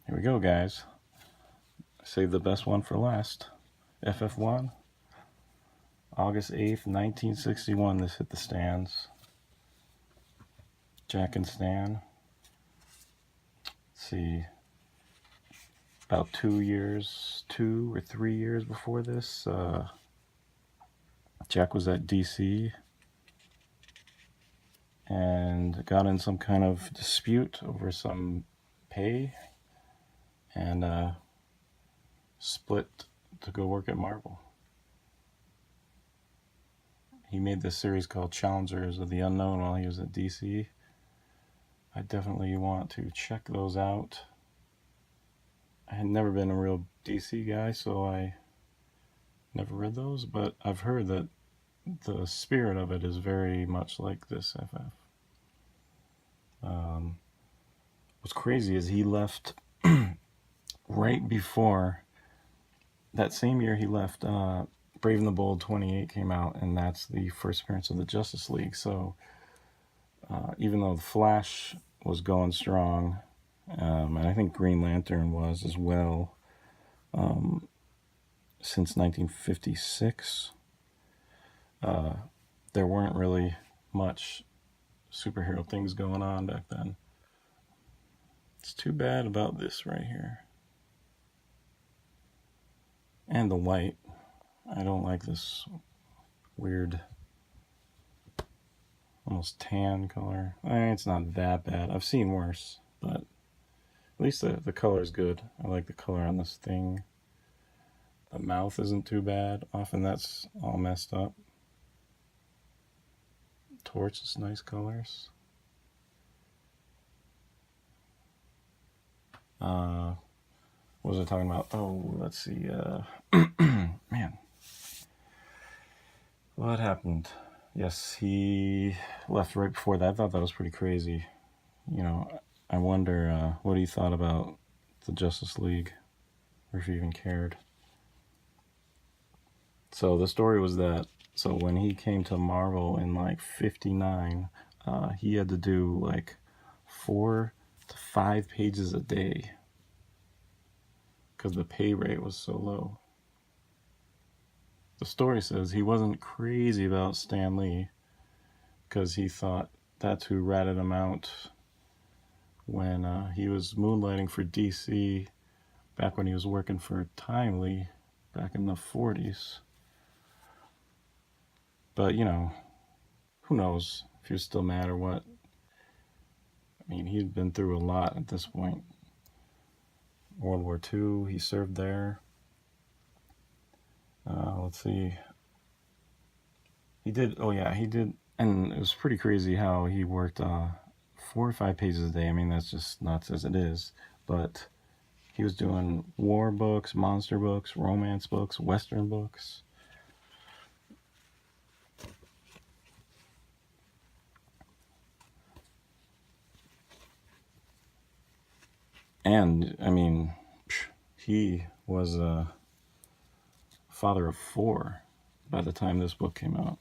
Here we go, guys. Save the best one for last. FF1, August 8th, 1961. This hit the stands. Jack and Stan. Let's see. About 2 or 3 years before this, Jack was at DC and got in some kind of dispute over some pay and split to go work at Marvel. He made this series called Challengers of the Unknown while he was at DC. I definitely want to check those out. I had never been a real DC guy, so I never read those, but I've heard that the spirit of it is very much like this FF. What's crazy is he left right before, that same year he left, Brave and the Bold 28 came out, and that's the first appearance of the Justice League. So even though the Flash was going strong, and I think Green Lantern was as well, since 1956, there weren't really much superhero things going on back then. It's too bad about this right here. And the white. I don't like this weird, almost tan color. It's not that bad. I've seen worse, but at least the color is good. I like the color on this thing. The mouth isn't too bad. Often that's all messed up. Torch is nice colors. What was I talking about? Oh, let's see. Man. What happened? Yes, he left right before that. I thought that was pretty crazy. You know, I wonder what he thought about the Justice League, or if he even cared. So the story was that, so when he came to Marvel in like 59, he had to do like 4 to 5 pages a day because the pay rate was so low. The story says he wasn't crazy about Stan Lee because he thought that's who ratted him out when he was moonlighting for DC back when he was working for Timely back in the 40s. But, you know, who knows if he was still mad or what. I mean, he'd been through a lot at this point. World War II, he served there. Let's see. He did, and it was pretty crazy how he worked 4 or 5 pages a day. I mean, that's just nuts as it is. But he was doing war books, monster books, romance books, Western books. And, I mean, he was a father of 4 by the time this book came out.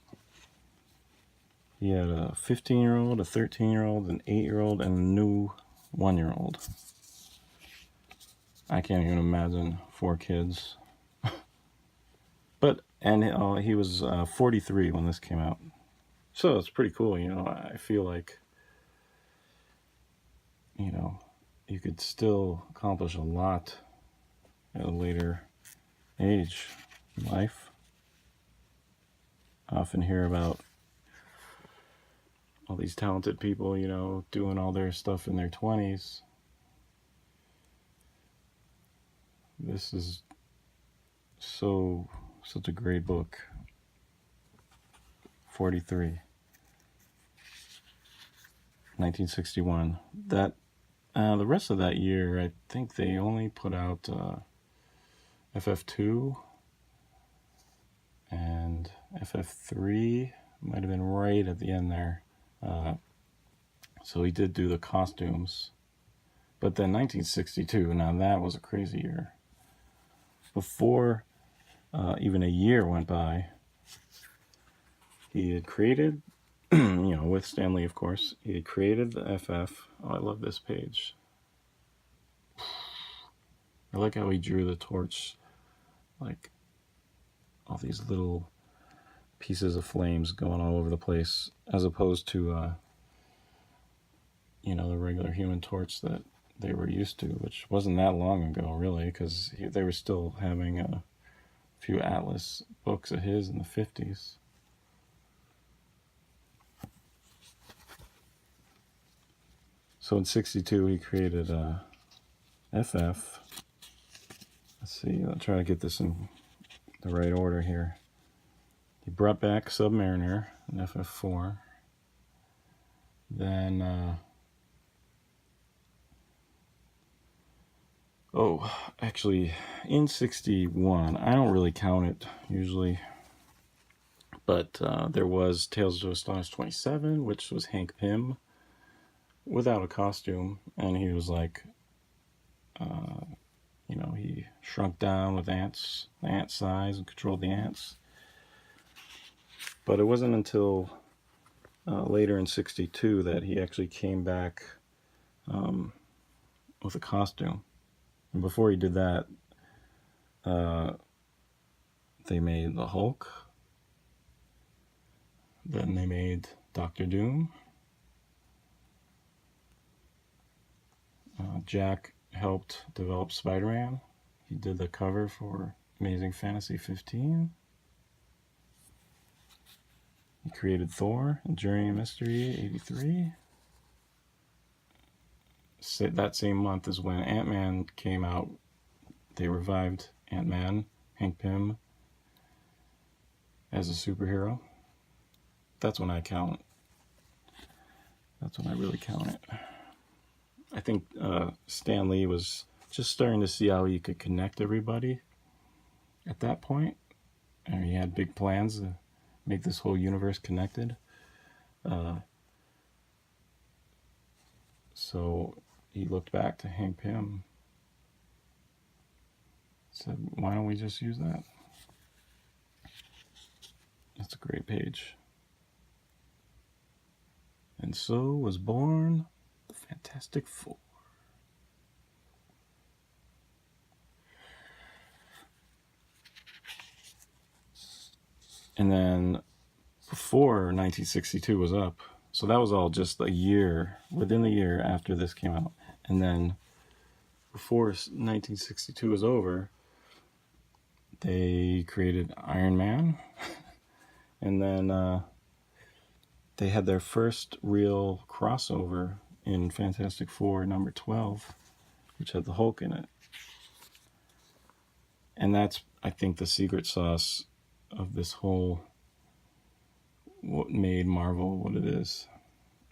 He had a 15-year-old, a 13-year-old, an 8-year-old, and a new 1-year-old. I can't even imagine 4 kids. But, and he was 43 when this came out. So it's pretty cool, you know. I feel like, you know, you could still accomplish a lot at a later age in life. I often hear about all these talented people, you know, doing all their stuff in their 20s. This is such a great book. 43. 1961. That the rest of that year, I think they only put out FF2 and FF3 might have been right at the end there. So he did do the costumes. But then 1962, now that was a crazy year. Before even a year went by, he had created, you know, with Stan Lee, of course, he had created the FF. Oh, I love this page. I like how he drew the torch, like all these little pieces of flames going all over the place, as opposed to, the regular Human Torch that they were used to, which wasn't that long ago, really, because they were still having a few Atlas books of his in the 50s. So in 62, he created FF. Let's see, I'll try to get this in the right order here. He brought back Submariner in FF4. Then, actually, in 61, I don't really count it usually, but there was Tales to Astonish 27, which was Hank Pym without a costume, and he was like, he shrunk down with ants, the ant size, and controlled the ants. But it wasn't until later in 62 that he actually came back with a costume. And before he did that, they made the Hulk. Then they made Doctor Doom. Jack helped develop Spider-Man. He did the cover for Amazing Fantasy 15. He created Thor and Journey of Mystery 83. That same month is when Ant-Man came out. They revived Ant-Man, Hank Pym, as a superhero. That's when I count. That's when I really count it. I think Stan Lee was just starting to see how he could connect everybody at that point. And he had big plans to make this whole universe connected. So he looked back to Hank Pym, said, why don't we just use that? That's a great page. And so was born the Fantastic Four. And then before 1962 was up, so that was all just a year, within the year after this came out. And then before 1962 was over, they created Iron Man. And then they had their first real crossover in Fantastic Four number 12, which had the Hulk in it. And that's, I think, the secret sauce of this whole, what made Marvel what it is.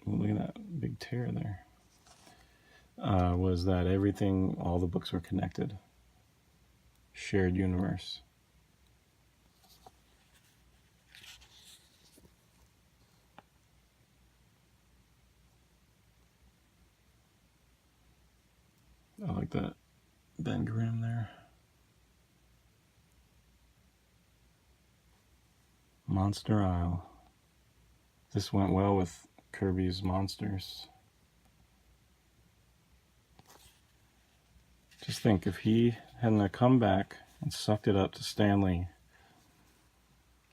Well, look at that big tear there. Was that everything, all the books were connected. Shared universe. I like that Ben Grimm there. Monster Isle. This went well with Kirby's Monsters. Just think, if he hadn't come back and sucked it up to Stan Lee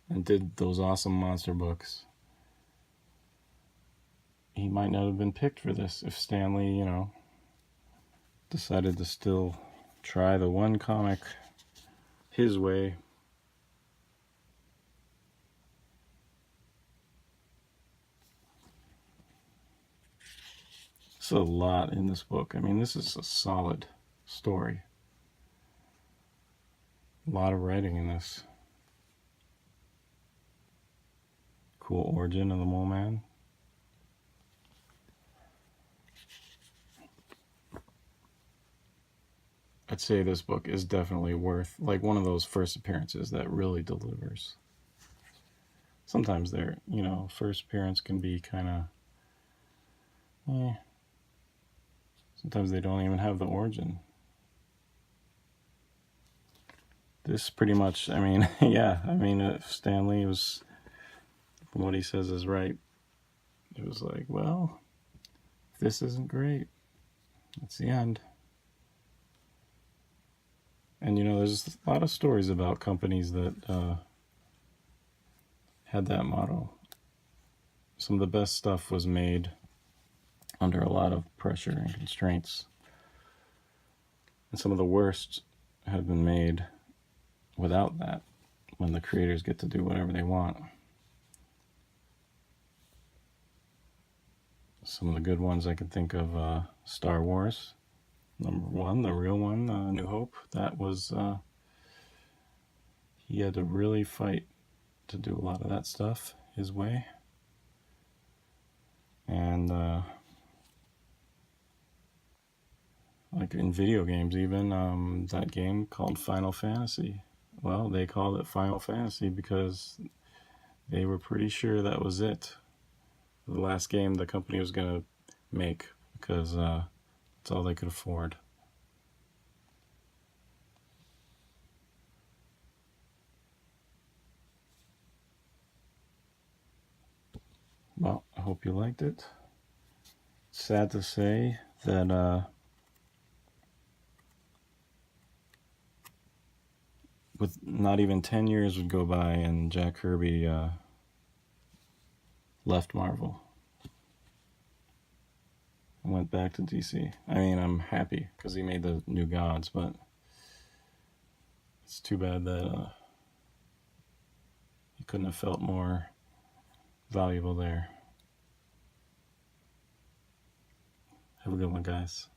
and did those awesome monster books, he might not have been picked for this if Stan Lee, decided to still try the one comic his way. There's a lot in this book. I mean, this is a solid story. A lot of writing in this. Cool origin of the Mole Man. I'd say this book is definitely worth, like, one of those first appearances that really delivers. Sometimes their, first appearance can be kind of, sometimes they don't even have the origin. This pretty much, if Stan Lee was, from what he says is right, it was like, well, if this isn't great, that's the end. And you know, there's a lot of stories about companies that had that motto. Some of the best stuff was made under a lot of pressure and constraints. And some of the worst have been made without that, when the creators get to do whatever they want. Some of the good ones I can think of, Star Wars, number one, the real one, New Hope. That was, he had to really fight to do a lot of that stuff his way. And like in video games even, that game called Final Fantasy. Well, they called it Final Fantasy because they were pretty sure that was it. The last game the company was going to make, because it's all they could afford. Well, I hope you liked it. Sad to say that with not even 10 years would go by and Jack Kirby left Marvel and went back to DC. I mean, I'm happy because he made the New Gods, but it's too bad that he couldn't have felt more valuable there. Have a good one, guys.